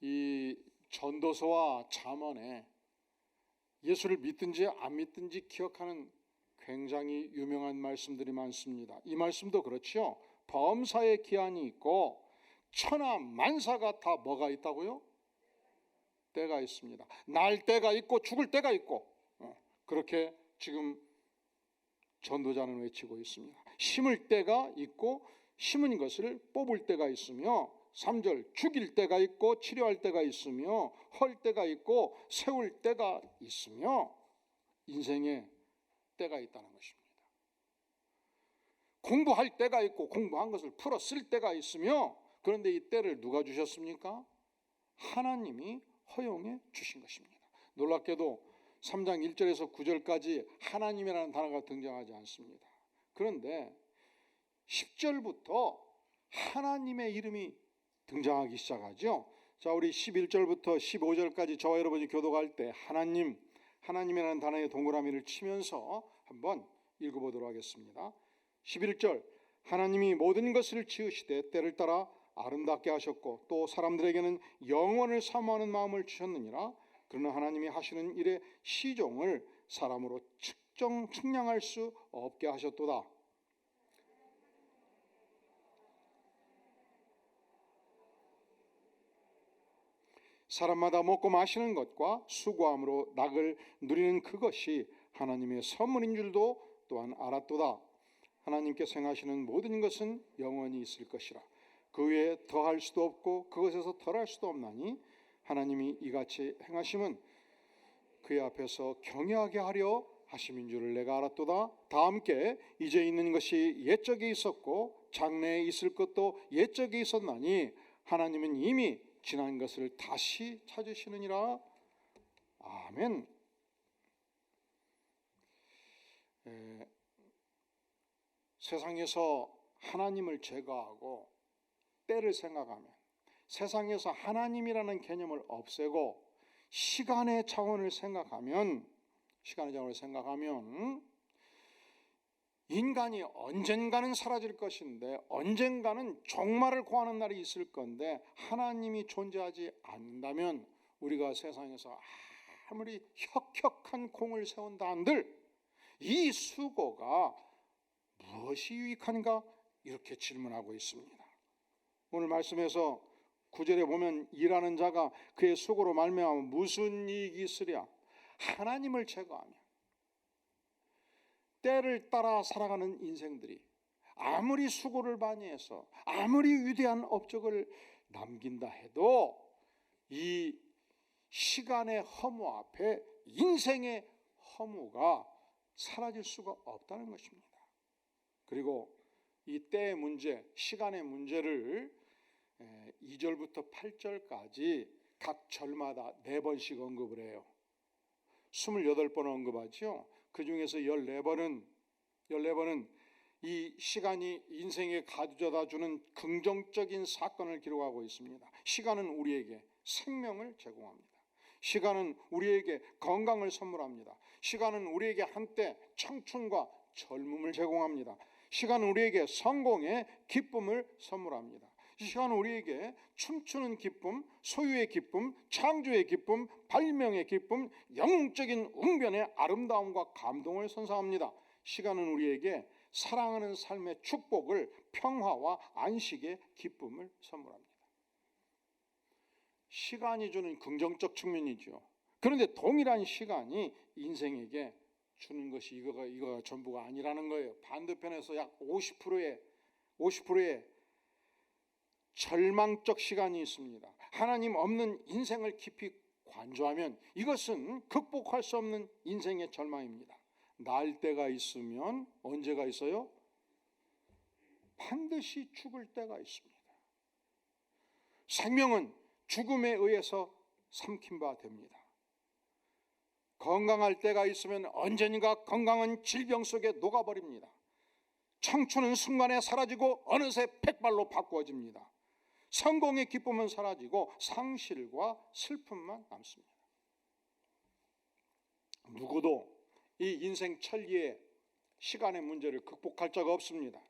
이 전도서와 잠언에 예수를 믿든지 안 믿든지 기억하는 굉장히 유명한 말씀들이 많습니다. 이 말씀도 그렇죠. 범사에 기한이 있고 천하 만사가 다 뭐가 있다고요? 때가 있습니다. 날 때가 있고 죽을 때가 있고, 그렇게 지금 전도자는 외치고 있습니다. 심을 때가 있고 심은 것을 뽑을 때가 있으며, 3절 죽일 때가 있고 치료할 때가 있으며, 헐 때가 있고 세울 때가 있으며, 인생에 때가 있다는 것입니다. 공부할 때가 있고 공부한 것을 풀어 쓸 때가 있으며, 그런데 이 때를 누가 주셨습니까? 하나님이 허용해 주신 것입니다. 놀랍게도 3장 1절에서 9절까지 하나님이라는 단어가 등장하지 않습니다. 그런데 10절부터 하나님의 이름이 등장하기 시작하죠. 자, 우리 11절부터 15절까지 저와 여러분이 교독할 때 하나님이라는 단어의 동그라미를 치면서 한번 읽어보도록 하겠습니다. 11절, 하나님이 모든 것을 지으시되 때를 따라 아름답게 하셨고 또 사람들에게는 영원을 사모하는 마음을 주셨느니라. 그러나 하나님이 하시는 일의 시종을 사람으로 측량할 수 없게 하셨도다. 사람마다 먹고 마시는 것과 수고함으로 낙을 누리는 그것이 하나님의 선물인 줄도 또한 알았도다. 하나님께서 행하시는 모든 것은 영원히 있을 것이라. 그 외에 더할 수도 없고 그것에서 덜할 수도 없나니 하나님이 이같이 행하심은 그의 앞에서 경외하게 하려 하심인 줄을 내가 알았도다. 다 함께 이제 있는 것이 옛적에 있었고 장래에 있을 것도 옛적에 있었나니 하나님은 이미 지난 것을 다시 찾으시느니라. 아멘. 세상에서 하나님을 제거하고 때를 생각하면, 세상에서 하나님이라는 개념을 없애고 시간의 차원을 생각하면 인간이 언젠가는 사라질 것인데, 언젠가는 종말을 고하는 날이 있을 건데, 하나님이 존재하지 않는다면 우리가 세상에서 아무리 혁혁한 공을 세운다 한들 이 수고가 무엇이 유익한가? 이렇게 질문하고 있습니다. 오늘 말씀에서 9절에 보면 일하는 자가 그의 수고로 말미암아 무슨 이익이 있으랴? 하나님을 제거하며 때를 따라 살아가는 인생들이 아무리 수고를 많이 해서 아무리 위대한 업적을 남긴다 해도 이 시간의 허무 앞에 인생의 허무가 사라질 수가 없다는 것입니다. 그리고 이 때의 문제, 시간의 문제를 2절부터 8절까지 각 절마다 4번씩 언급을 해요. 28번 언급하죠. 그 중에서 14번은 이 시간이 인생에 가져다 주는 긍정적인 사건을 기록하고 있습니다. 시간은 우리에게 생명을 제공합니다. 시간은 우리에게 건강을 선물합니다. 시간은 우리에게 한때 청춘과 젊음을 제공합니다. 시간은 우리에게 성공의 기쁨을 선물합니다. 시간은 우리에게 춤추는 기쁨, 소유의 기쁨, 창조의 기쁨, 발명의 기쁨, 영적인 웅변의 아름다움과 감동을 선사합니다. 시간은 우리에게 사랑하는 삶의 축복을, 평화와 안식의 기쁨을 선물합니다. 시간이 주는 긍정적 측면이죠. 그런데 동일한 시간이 인생에게 주는 것이 이거가 전부가 아니라는 거예요. 반대편에서 약 50%의 절망적 시간이 있습니다. 하나님 없는 인생을 깊이 관조하면 이것은 극복할 수 없는 인생의 절망입니다. 날 때가 있으면 언제가 있어요? 반드시 죽을 때가 있습니다. 생명은 죽음에 의해서 삼킨 바 됩니다. 건강할 때가 있으면 언젠가 건강은 질병 속에 녹아버립니다. 청춘은 순간에 사라지고 어느새 백발로 바꾸어집니다. 성공의 기쁨은 사라지고 상실과 슬픔만 남습니다. 누구도 이 인생 천리의 시간의 문제를 극복할 자가 없습니다.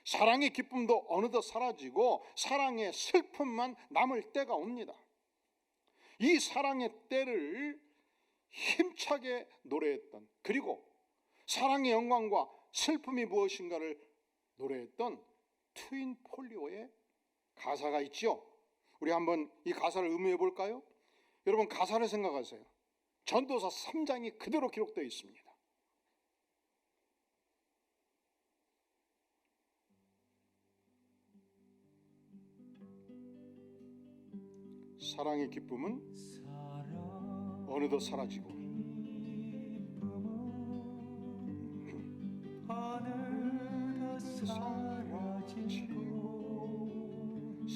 사랑의 기쁨도 어느덧 사라지고 사랑의 슬픔만 남을 때가 옵니다. 이 사랑의 때를 힘차게 노래했던, 그리고 사랑의 영광과 슬픔이 무엇인가를 노래했던 트윈 폴리오의 가사가 있죠. 우리 한번 이 가사를 음미해 볼까요? 여러분, 가사를 생각하세요. 전도서 3장이 그대로 기록되어 있습니다. 사랑의 기쁨은 어느덧 사라지고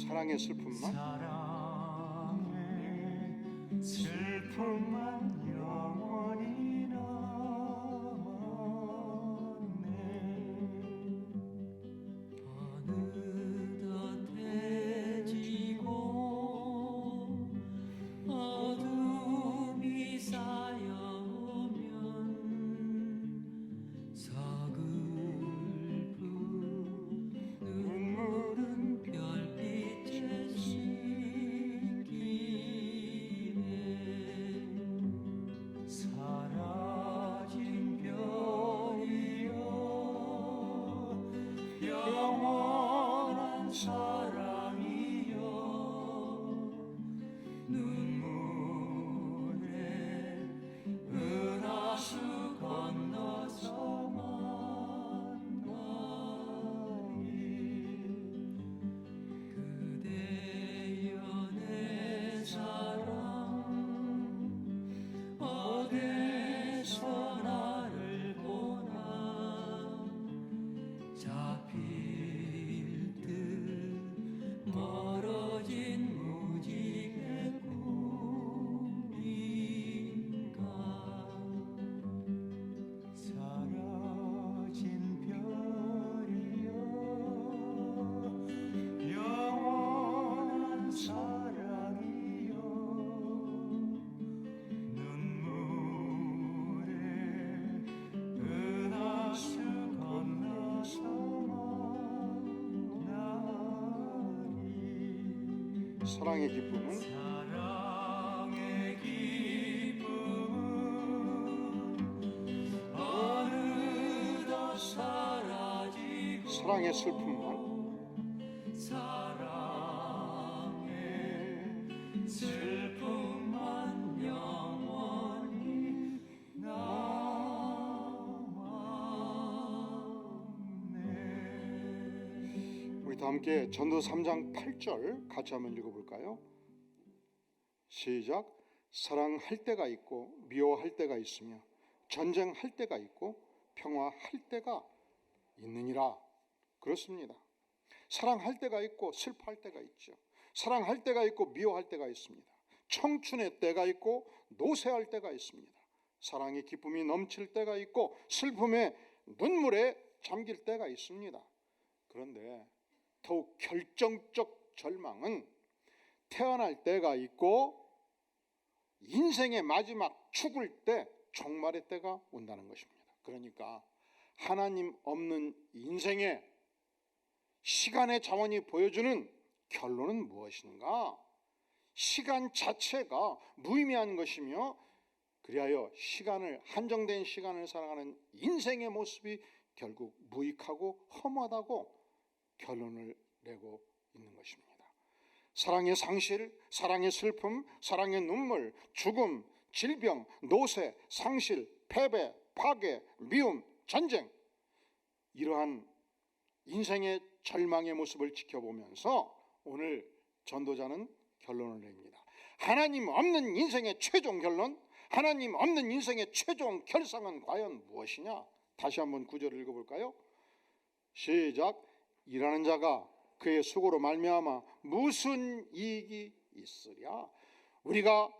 사랑의 슬픔만 영원히 남았네. 어느덧 해지고 어둠이 쌓여오면 서글픈 눈물은 별빛에 씻기네. 사라진 별이여 영원한 사랑이여 눈물에 은하수 건너서 만나리. 그대여 내 사랑 어디서 나를 보나. 잡힐 듯 멀어진 무지개 꿈인가. 사라진 별이여 영원한 사랑이여 눈물에 은하수 건너서 만나리. 사랑의 기쁨은 사랑의 기쁨은 어느덧 사라지고 사랑의 슬픔만 사랑의 슬픔만 영원히 남았네. 우리 다 함께 전도 3장 8절 같이 한번 읽어볼까요? 시작. 사랑할 때가 있고 미워할 때가 있으며 전쟁할 때가 있고 평화할 때가 있느니라. 그렇습니다. 사랑할 때가 있고 슬퍼할 때가 있죠. 사랑할 때가 있고 미워할 때가 있습니다. 청춘의 때가 있고 노쇠할 때가 있습니다. 사랑의 기쁨이 넘칠 때가 있고 슬픔의 눈물에 잠길 때가 있습니다. 그런데 더욱 결정적 절망은 태어날 때가 있고 인생의 마지막 죽을 때 종말의 때가 온다는 것입니다. 그러니까 하나님 없는 인생에 시간의 자원이 보여주는 결론은 무엇인가? 시간 자체가 무의미한 것이며, 그리하여 한정된 시간을 살아가는 인생의 모습이 결국 무익하고 허무하다고 결론을 내고 있는 것입니다. 사랑의 상실, 사랑의 슬픔, 사랑의 눈물, 죽음, 질병, 노쇠, 상실, 패배, 파괴, 미움, 전쟁, 이러한 인생의 절망의 모습을 지켜보면서 오늘 전도자는 결론을 냅니다. 하나님 없는 인생의 최종 결론, 하나님 없는 인생의 최종 결상은 과연 무엇이냐? 다시 한번 구절을 읽어볼까요? 시작. 일하는 자가 그의 수고로 말미암아 무슨 이익이 있으랴? 우리가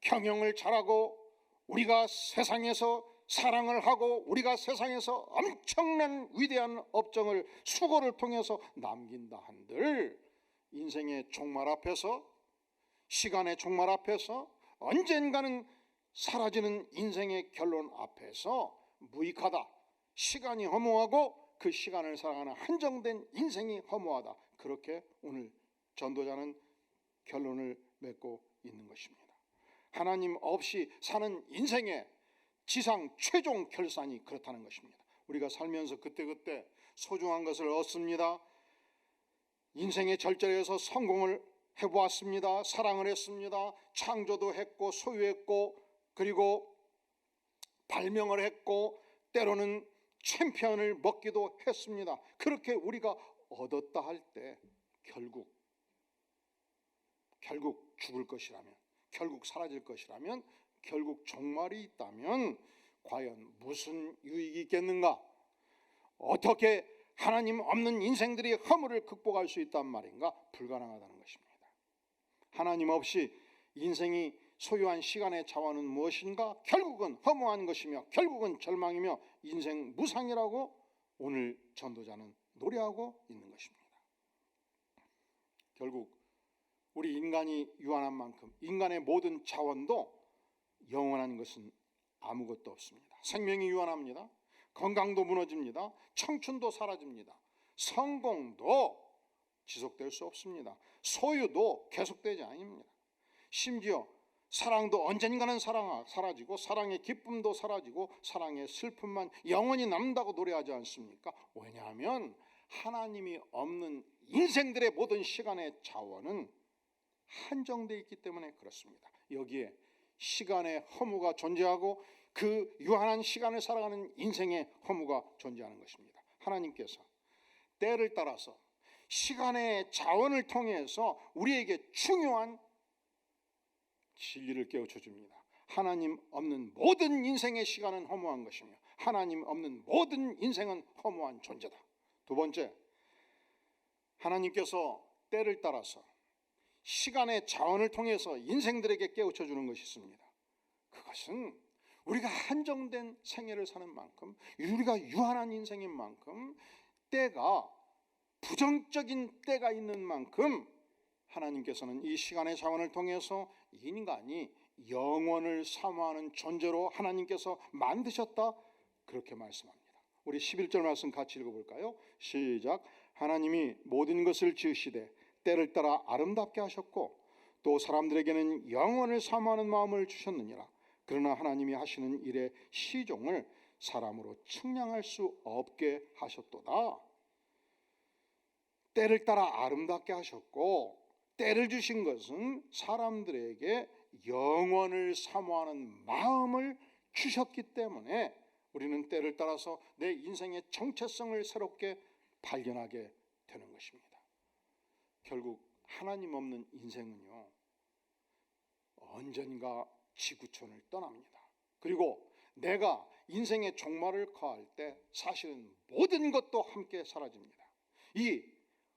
경영을 잘하고 우리가 세상에서 사랑을 하고 우리가 세상에서 엄청난 위대한 업적을 수고를 통해서 남긴다 한들 인생의 종말 앞에서, 시간의 종말 앞에서, 언젠가는 사라지는 인생의 결론 앞에서 무익하다, 시간이 허무하고 그 시간을 살아가는 한정된 인생이 허무하다. 그렇게 오늘 전도자는 결론을 맺고 있는 것입니다. 하나님 없이 사는 인생의 지상 최종 결산이 그렇다는 것입니다. 우리가 살면서 그때그때 소중한 것을 얻습니다. 인생의 절절에서 성공을 해보았습니다. 사랑을 했습니다. 창조도 했고 소유했고 그리고 발명을 했고 때로는 챔피언을 먹기도 했습니다. 그렇게 우리가 얻었다 할 때 결국 죽을 것이라면, 결국 사라질 것이라면, 결국 종말이 있다면 과연 무슨 유익이 있겠는가? 어떻게 하나님 없는 인생들이 허물을 극복할 수 있단 말인가? 불가능하다는 것입니다. 하나님 없이 인생이 소유한 시간의 자원은 무엇인가? 결국은 허무한 것이며 결국은 절망이며 인생 무상이라고 오늘 전도자는 노래하고 있는 것입니다. 결국 우리 인간이 유한한 만큼 인간의 모든 자원도 영원한 것은 아무것도 없습니다. 생명이 유한합니다. 건강도 무너집니다. 청춘도 사라집니다. 성공도 지속될 수 없습니다. 소유도 계속되지 않습니다. 심지어 사랑도 언젠가는 사라지고 사랑의 기쁨도 사라지고 사랑의 슬픔만 영원히 남다고 노래하지 않습니까? 왜냐하면 하나님이 없는 인생들의 모든 시간의 자원은 한정되어 있기 때문에 그렇습니다. 여기에 시간의 허무가 존재하고 그 유한한 시간을 살아가는 인생의 허무가 존재하는 것입니다. 하나님께서 때를 따라서 시간의 자원을 통해서 우리에게 중요한 진리를 깨우쳐 줍니다. 하나님 없는 모든 인생의 시간은 허무한 것이며 하나님 없는 모든 인생은 허무한 존재다. 두 번째, 하나님께서 때를 따라서 시간의 자원을 통해서 인생들에게 깨우쳐 주는 것이 있습니다. 그것은 우리가 한정된 생애를 사는 만큼, 우리가 유한한 인생인 만큼, 때가 부정적인 때가 있는 만큼 하나님께서는 이 시간의 자원을 통해서 인간이 영원을 사모하는 존재로 하나님께서 만드셨다, 그렇게 말씀합니다. 우리 11절 말씀 같이 읽어볼까요? 시작. 하나님이 모든 것을 지으시되 때를 따라 아름답게 하셨고 또 사람들에게는 영원을 사모하는 마음을 주셨느니라. 그러나 하나님이 하시는 일의 시종을 사람으로 측량할 수 없게 하셨도다. 때를 따라 아름답게 하셨고 때를 주신 것은 사람들에게 영원을 사모하는 마음을 주셨기 때문에 우리는 때를 따라서 내 인생의 정체성을 새롭게 발견하게 되는 것입니다. 결국 하나님 없는 인생은요, 언젠가 지구촌을 떠납니다. 그리고 내가 인생의 종말을 거할 때 사실은 모든 것도 함께 사라집니다. 이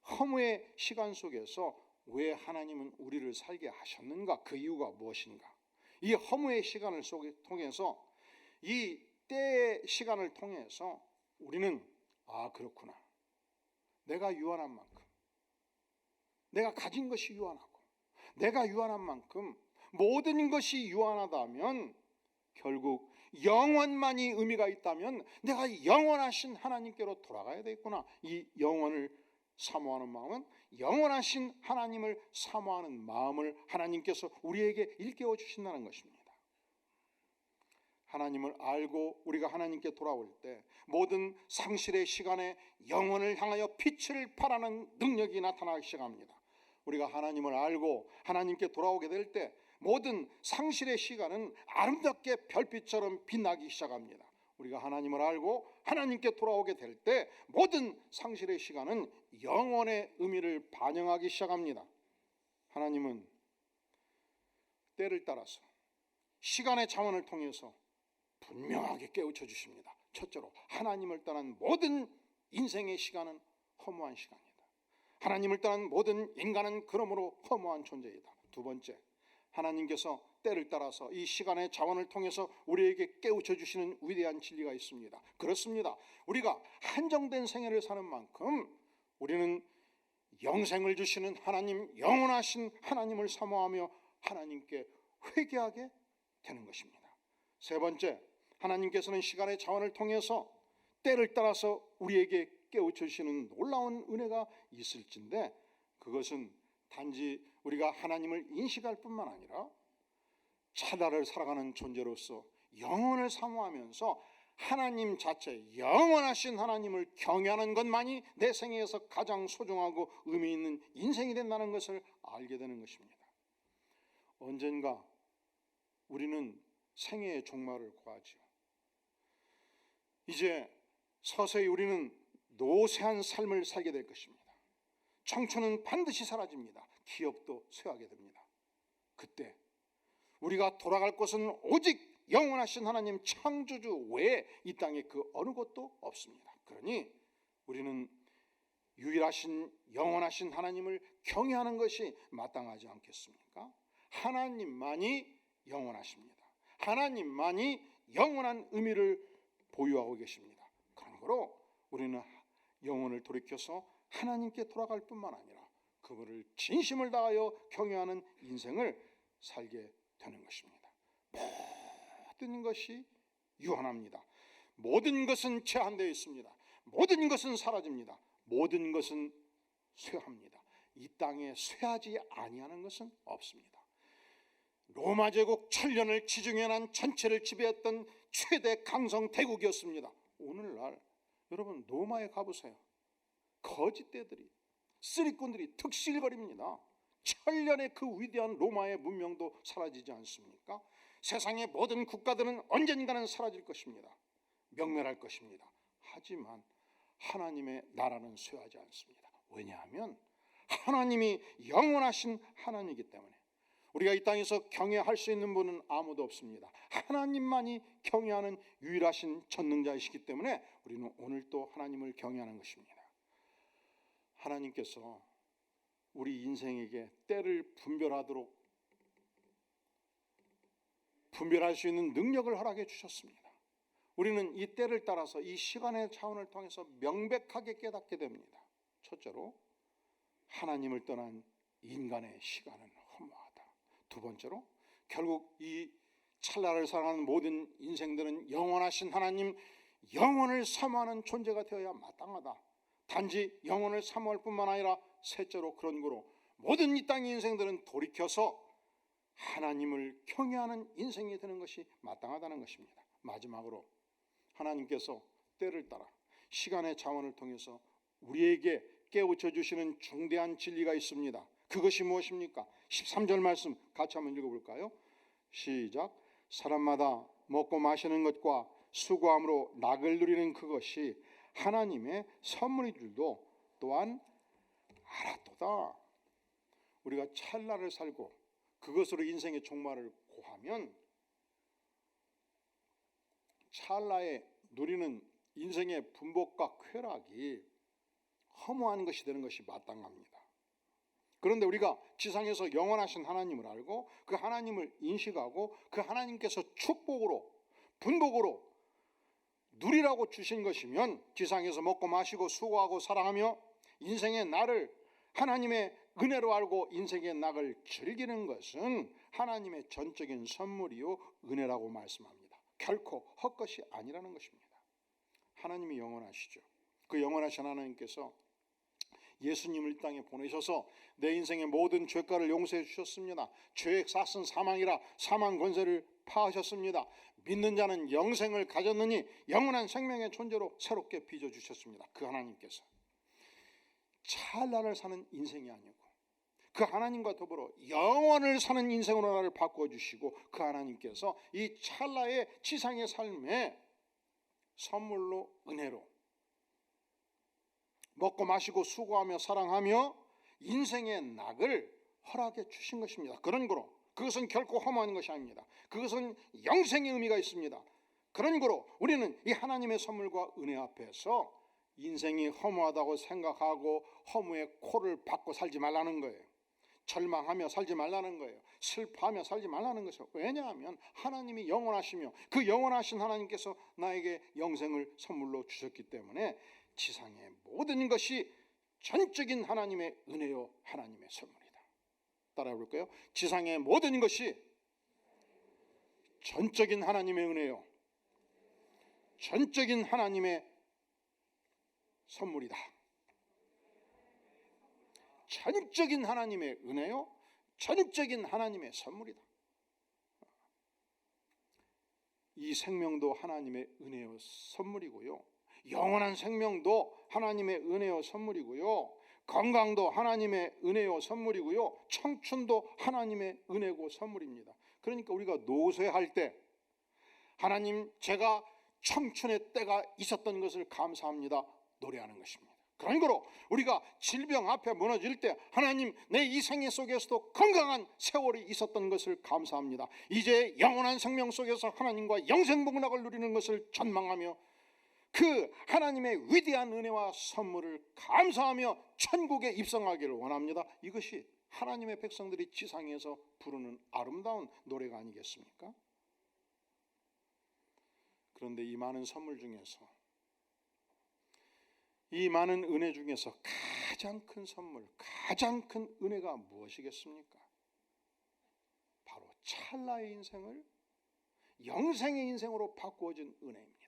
허무의 시간 속에서 왜 하나님은 우리를 살게 하셨는가? 그 이유가 무엇인가? 이 허무의 시간을 통해서, 이 때의 시간을 통해서 우리는 그렇구나, 내가 유한한 만큼, 내가 가진 것이 유한하고 내가 유한한 만큼 모든 것이 유한하다면 결국 영원만이 의미가 있다면 내가 영원하신 하나님께로 돌아가야 되겠구나. 이 영원을 사모하는 마음은 영원하신 하나님을 사모하는 마음을 하나님께서 우리에게 일깨워 주신다는 것입니다. 하나님을 알고 우리가 하나님께 돌아올 때 모든 상실의 시간에 영원을 향하여 빛을 발하는 능력이 나타나기 시작합니다. 우리가 하나님을 알고 하나님께 돌아오게 될 때 모든 상실의 시간은 아름답게 별빛처럼 빛나기 시작합니다. 우리가 하나님을 알고 하나님께 돌아오게 될 때 모든 상실의 시간은 영원의 의미를 반영하기 시작합니다. 하나님은 때를 따라서 시간의 자원을 통해서 분명하게 깨우쳐 주십니다. 첫째로, 하나님을 떠난 모든 인생의 시간은 허무한 시간이다. 하나님을 떠난 모든 인간은 그러므로 허무한 존재이다. 두 번째, 하나님께서 때를 따라서 이 시간의 자원을 통해서 우리에게 깨우쳐 주시는 위대한 진리가 있습니다. 그렇습니다. 우리가 한정된 생애를 사는 만큼 우리는 영생을 주시는 하나님, 영원하신 하나님을 사모하며 하나님께 회개하게 되는 것입니다. 세 번째, 하나님께서는 시간의 자원을 통해서 때를 따라서 우리에게 깨우쳐 주시는 놀라운 은혜가 있을진데, 그것은 단지 우리가 하나님을 인식할 뿐만 아니라 차라를 살아가는 존재로서 영원을 사모하면서 하나님 자체, 영원하신 하나님을 경외하는 것만이 내 생애에서 가장 소중하고 의미 있는 인생이 된다는 것을 알게 되는 것입니다. 언젠가 우리는 생애의 종말을 고하지요. 이제 서서히 우리는 노쇠한 삶을 살게 될 것입니다. 청춘은 반드시 사라집니다. 기업도 쇠하게 됩니다. 그때 우리가 돌아갈 곳은 오직 영원하신 하나님 창조주 외에 이 땅에 그 어느 곳도 없습니다. 그러니 우리는 유일하신 영원하신 하나님을 경외하는 것이 마땅하지 않겠습니까? 하나님만이 영원하십니다. 하나님만이 영원한 의미를 보유하고 계십니다. 그러므로 우리는 영혼을 돌이켜서 하나님께 돌아갈 뿐만 아니라 그분을 진심을 다하여 경외하는 인생을 살게 되는 것입니다. 모든 것이 유한합니다. 모든 것은 제한되어 있습니다. 모든 것은 사라집니다. 모든 것은 쇠합니다. 이 땅에 쇠하지 아니하는 것은 없습니다. 로마 제국 천년을 지중해 난 전체를 지배했던 최대 강성 대국이었습니다. 오늘날 여러분 로마에 가보세요. 거짓대들이, 쓰리꾼들이 특실거립니다. 천년의 그 위대한 로마의 문명도 사라지지 않습니까? 세상의 모든 국가들은 언젠가는 사라질 것입니다. 명멸할 것입니다. 하지만 하나님의 나라는 쇠하지 않습니다. 왜냐하면 하나님이 영원하신 하나님이기 때문에. 우리가 이 땅에서 경외할 수 있는 분은 아무도 없습니다. 하나님만이 경외하는 유일하신 전능자이시기 때문에 우리는 오늘 또 하나님을 경외하는 것입니다. 하나님께서 우리 인생에게 때를 분별할 수 있는 능력을 허락해 주셨습니다. 우리는 이 때를 따라서 이 시간의 차원을 통해서 명백하게 깨닫게 됩니다. 첫째로 하나님을 떠난 인간의 시간은 허무하다. 두 번째로 결국 이 찰나를 살아가는 모든 인생들은 영원하신 하나님, 영원을 사모하는 존재가 되어야 마땅하다. 단지 영원을 사모할 뿐만 아니라 셋째로 그런 거로 모든 이 땅의 인생들은 돌이켜서 하나님을 경외하는 인생이 되는 것이 마땅하다는 것입니다. 마지막으로 하나님께서 때를 따라 시간의 자원을 통해서 우리에게 깨우쳐 주시는 중대한 진리가 있습니다. 그것이 무엇입니까? 13절 말씀 같이 한번 읽어볼까요? 시작. 사람마다 먹고 마시는 것과 수고함으로 낙을 누리는 그것이 하나님의 선물인 줄도 또한 알았도다. 우리가 찰나를 살고 그것으로 인생의 종말을 고하면 찰나에 누리는 인생의 분복과 쾌락이 허무한 것이 되는 것이 마땅합니다. 그런데 우리가 지상에서 영원하신 하나님을 알고 그 하나님을 인식하고 그 하나님께서 축복으로 분복으로 누리라고 주신 것이면 지상에서 먹고 마시고 수고하고 사랑하며 인생의 날을 하나님의 은혜로 알고 인생의 낙을 즐기는 것은 하나님의 전적인 선물이요 은혜라고 말씀합니다. 결코 헛것이 아니라는 것입니다. 하나님이 영원하시죠. 그 영원하신 하나님께서 예수님을 이 땅에 보내셔서 내 인생의 모든 죄가를 용서해 주셨습니다. 죄의 싹은 사망이라 사망 권세를 파하셨습니다. 믿는 자는 영생을 가졌느니 영원한 생명의 존재로 새롭게 빚어주셨습니다. 그 하나님께서 찰나를 사는 인생이 아니고 그 하나님과 더불어 영원을 사는 인생으로 나를 바꿔주시고 그 하나님께서 이 찰나의 지상의 삶에 선물로 은혜로 먹고 마시고 수고하며 사랑하며 인생의 낙을 허락해 주신 것입니다. 그런 거로 그것은 결코 허무한 것이 아닙니다. 그것은 영생의 의미가 있습니다. 그런 거로 우리는 이 하나님의 선물과 은혜 앞에서 인생이 허무하다고 생각하고 허무의 코를 박고 살지 말라는 거예요. 절망하며 살지 말라는 거예요. 슬퍼하며 살지 말라는 것이죠. 왜냐하면 하나님이 영원하시며 그 영원하신 하나님께서 나에게 영생을 선물로 주셨기 때문에 지상의 모든 것이 전적인 하나님의 은혜요 하나님의 선물이다. 따라해 볼까요? 지상의 모든 것이 전적인 하나님의 은혜요 전적인 하나님의 선물이다. 전적인 하나님의 은혜요, 전적인 하나님의 선물이다. 이 생명도 하나님의 은혜요 선물이고요, 영원한 생명도 하나님의 은혜요 선물이고요, 건강도 하나님의 은혜요 선물이고요, 청춘도 하나님의 은혜고 선물입니다. 그러니까 우리가 노쇠할 때 하나님, 제가 청춘의 때가 있었던 것을 감사합니다 노래하는 것입니다. 그런 거로 우리가 질병 앞에 무너질 때 하나님, 내 이 생애 속에서도 건강한 세월이 있었던 것을 감사합니다. 이제 영원한 생명 속에서 하나님과 영생복락을 누리는 것을 전망하며 그 하나님의 위대한 은혜와 선물을 감사하며 천국에 입성하기를 원합니다. 이것이 하나님의 백성들이 지상에서 부르는 아름다운 노래가 아니겠습니까? 그런데 이 많은 선물 중에서, 이 많은 은혜 중에서 가장 큰 선물, 가장 큰 은혜가 무엇이겠습니까? 바로 찰나의 인생을 영생의 인생으로 바꾸어진 은혜입니다.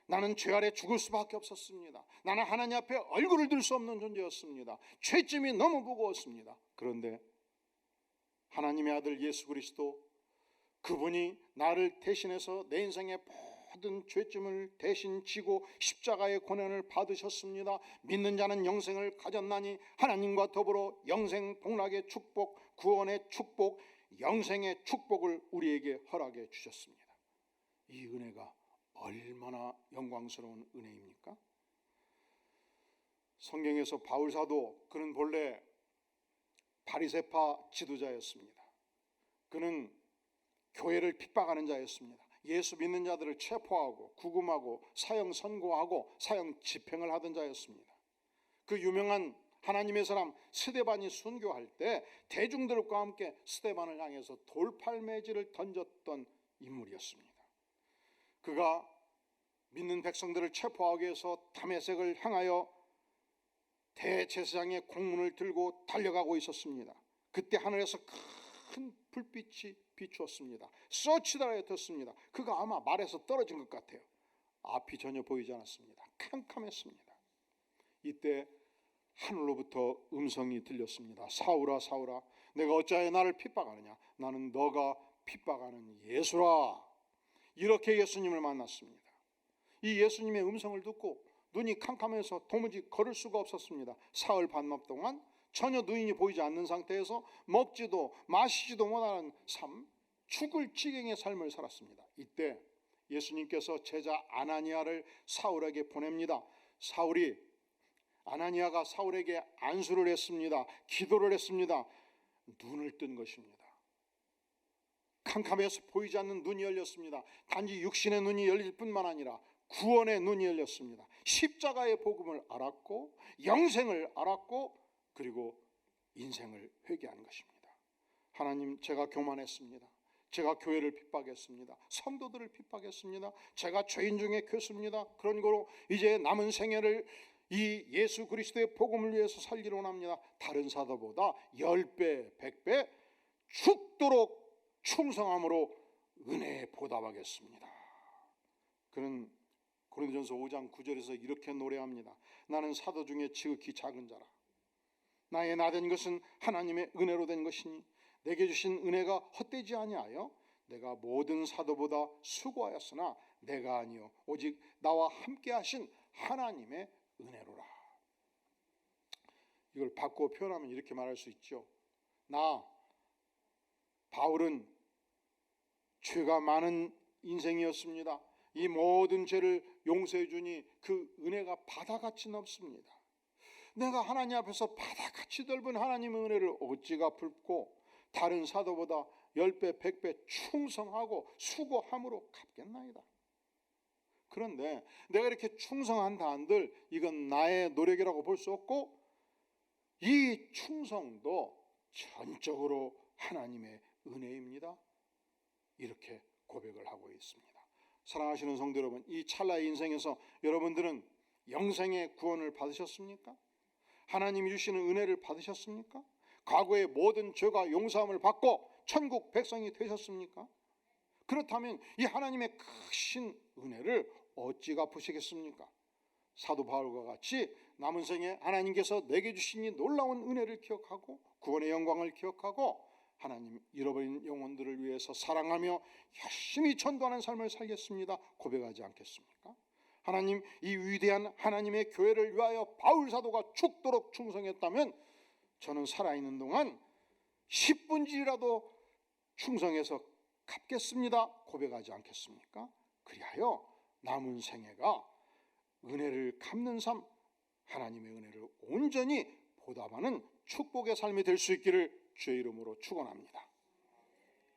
나는 죄 아래 죽을 수밖에 없었습니다. 나는 하나님 앞에 얼굴을 들 수 없는 존재였습니다. 죄짐이 너무 무거웠습니다. 그런데 하나님의 아들 예수 그리스도, 그분이 나를 대신해서 내 인생의 모든 죄짐을 대신 지고 십자가의 고난을 받으셨습니다. 믿는 자는 영생을 가졌나니 하나님과 더불어 영생 복락의 축복, 구원의 축복, 영생의 축복을 우리에게 허락해 주셨습니다. 이 은혜가 얼마나 영광스러운 은혜입니까? 성경에서 바울 사도, 그는 본래 바리새파 지도자였습니다. 그는 교회를 핍박하는 자였습니다. 예수 믿는 자들을 체포하고 구금하고 사형 선고하고 사형 집행을 하던 자였습니다. 그 유명한 하나님의 사람 스데반이 순교할 때 대중들과 함께 스데반을 향해서 돌팔매질을 던졌던 인물이었습니다. 그가 믿는 백성들을 체포하기 위해서 다메섹을 향하여 대제사장의 공문을 들고 달려가고 있었습니다. 그때 하늘에서 큰 불빛이 비추었습니다. 쏘치다라에 떴습니다. 그가 아마 말에서 떨어진 것 같아요. 앞이 전혀 보이지 않았습니다. 캄캄했습니다. 이때 하늘로부터 음성이 들렸습니다. 사울아 사울아, 내가 어찌하여 나를 핍박하느냐? 나는 너가 핍박하는 예수라. 이렇게 예수님을 만났습니다. 이 예수님의 음성을 듣고 눈이 캄캄해서 도무지 걸을 수가 없었습니다. 사흘 반납 동안 전혀 눈이 보이지 않는 상태에서 먹지도 마시지도 못하는 삶, 죽을 지경의 삶을 살았습니다. 이때 예수님께서 제자 아나니아를 사울에게 보냅니다. 아나니아가 사울에게 안수를 했습니다. 기도를 했습니다. 눈을 뜬 것입니다. 캄캄해서 보이지 않는 눈이 열렸습니다. 단지 육신의 눈이 열릴 뿐만 아니라 구원의 눈이 열렸습니다. 십자가의 복음을 알았고 영생을 알았고 그리고 인생을 회개한 것입니다. 하나님, 제가 교만했습니다. 제가 교회를 핍박했습니다. 성도들을 핍박했습니다. 제가 죄인 중에 교수입니다. 그런 거로 이제 남은 생애를 이 예수 그리스도의 복음을 위해서 살기를 원합니다. 다른 사도보다 10배, 100배 죽도록 충성함으로 은혜에 보답하겠습니다. 그는 고린도전서 5장 9절에서 이렇게 노래합니다. 나는 사도 중에 지극히 작은 자라. 나의 나된 것은 하나님의 은혜로 된 것이니 내게 주신 은혜가 헛되지 아니하여 내가 모든 사도보다 수고하였으나 내가 아니요 오직 나와 함께 하신 하나님의 은혜로라. 이걸 바꾸어 표현하면 이렇게 말할 수 있죠. 바울은 죄가 많은 인생이었습니다. 이 모든 죄를 용서해 주니 그 은혜가 바다같이 넘습니다. 내가 하나님 앞에서 바다같이 넓은 하나님의 은혜를 어찌 갚을고 다른 사도보다 10배, 100배 충성하고 수고함으로 갚겠나이다. 그런데 내가 이렇게 충성한다 한들 이건 나의 노력이라고 볼 수 없고 이 충성도 전적으로 하나님의 은혜입니다. 이렇게 고백을 하고 있습니다. 사랑하시는 성도 여러분, 이 찰나의 인생에서 여러분들은 영생의 구원을 받으셨습니까? 하나님이 주시는 은혜를 받으셨습니까? 과거의 모든 죄가 용서함을 받고 천국 백성이 되셨습니까? 그렇다면 이 하나님의 크신 은혜를 어찌 갚으시겠습니까? 사도 바울과 같이 남은 생에 하나님께서 내게 주신 이 놀라운 은혜를 기억하고 구원의 영광을 기억하고 하나님 잃어버린 영혼들을 위해서 사랑하며 열심히 전도하는 삶을 살겠습니다 고백하지 않겠습니까? 하나님, 이 위대한 하나님의 교회를 위하여 바울 사도가 죽도록 충성했다면 저는 살아있는 동안 10분지라도 충성해서 갚겠습니다 고백하지 않겠습니까? 그리하여 남은 생애가 은혜를 갚는 삶, 하나님의 은혜를 온전히 보답하는 축복의 삶이 될 수 있기를 주의 이름으로 축원합니다.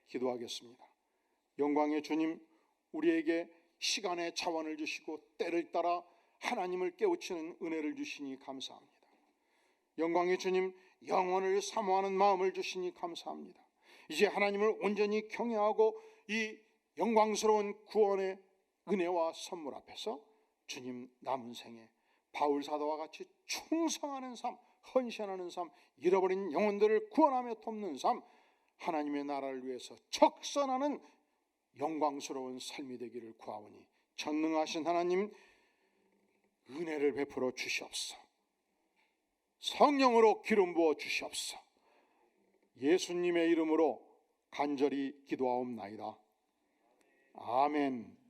기도하겠습니다. 영광의 주님, 우리에게 시간의 차원을 주시고 때를 따라 하나님을 깨우치는 은혜를 주시니 감사합니다. 영광의 주님, 영원을 사모하는 마음을 주시니 감사합니다. 이제 하나님을 온전히 경외하고 이 영광스러운 구원의 은혜와 선물 앞에서 주님 남은 생에 바울 사도와 같이 충성하는 삶, 헌신하는 삶, 잃어버린 영혼들을 구원하며 돕는 삶, 하나님의 나라를 위해서 적선하는 영광스러운 삶이 되기를 구하오니 전능하신 하나님 은혜를 베풀어 주시옵소서. 성령으로 기름 부어 주시옵소서. 예수님의 이름으로 간절히 기도하옵나이다. 아멘.